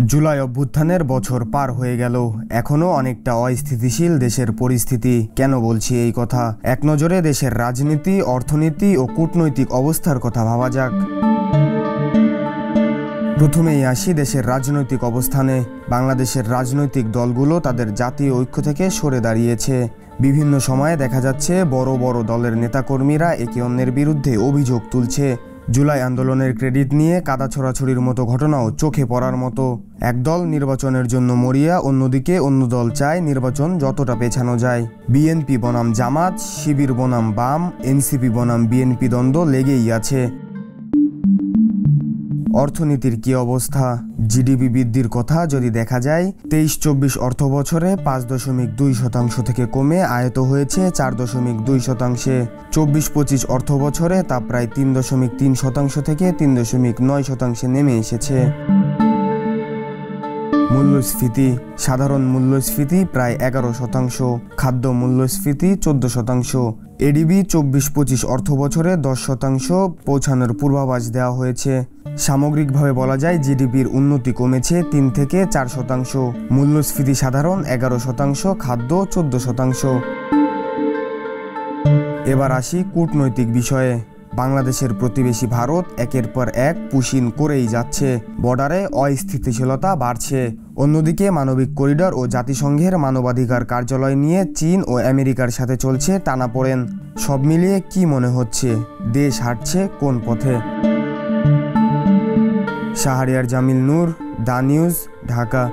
জুলাই অভ্যুত্থানের বছর পার হয়ে গেল, এখনও অনেকটা অস্থিতিশীল দেশের পরিস্থিতি। কেন বলছি এই কথা? এক নজরে দেশের রাজনীতি, অর্থনীতি ও কূটনৈতিক অবস্থার কথা ভাবা যাক। প্রথমেই আসি দেশের রাজনৈতিক অবস্থানে। বাংলাদেশের রাজনৈতিক দলগুলো তাদের জাতীয় ঐক্য থেকে সরে দাঁড়িয়েছে। বিভিন্ন সময়ে দেখা যাচ্ছে বড় বড় দলের নেতাকর্মীরা একে অন্যের বিরুদ্ধে অভিযোগ তুলছে। জুলাই আন্দোলনের ক্রেডিট নিয়ে কাদা ছোড়াছুড়ির মতো ঘটনাও চোখে পড়ার মতো। এক দল নির্বাচনের জন্য মরিয়া, অন্যদিকে অন্য দল চায় নির্বাচন যতটা পেছানো যায়। বিএনপি বনাম জামাত, শিবির বনাম বাম, এনসিপি বনাম বিএনপি দ্বন্দ্ব লেগেই আছে। অর্থনীতির কি অবস্থা? জিডিপি বৃদ্ধির কথা যদি দেখা যায়, 23-24 অর্থ বছরে 5.2% থেকে কমে আয়ত হয়েছে 4.2%। 24-25 অর্থ বছরে তা প্রায় 3.3% থেকে 3.9% নেমে এসেছে। মূল্যস্ফীতি, সাধারণ মূল্যস্ফীতি প্রায় 11%, খাদ্য মূল্যস্ফীতি 14%। এডিবি 24-25 অর্থ বছরে 10% পৌঁছানোর পূর্বাভাস দেওয়া হয়েছে। সামগ্রিকভাবে বলা যায় জিডিপির উন্নতি কমেছে 3 থেকে 4%। মূল্যস্ফীতি সাধারণ 11%, খাদ্য 14%। এবার আসি কূটনৈতিক বিষয়ে। বাংলাদেশের প্রতিবেশী ভারত একের পর এক পুশিন করেই যাচ্ছে। বর্ডারে অস্থিতিশীলতা বাড়ছে। অন্যদিকে মানবিক করিডর ও জাতিসংঘের মানবাধিকার কার্যালয় নিয়ে চীন ও আমেরিকার সাথে চলছে টানাপোড়েন। সব মিলিয়ে কি মনে হচ্ছে, দেশ হাঁটছে কোন পথে? শাহরিয়ার জামিল নূর, দ্য নিউজ, ঢাকা।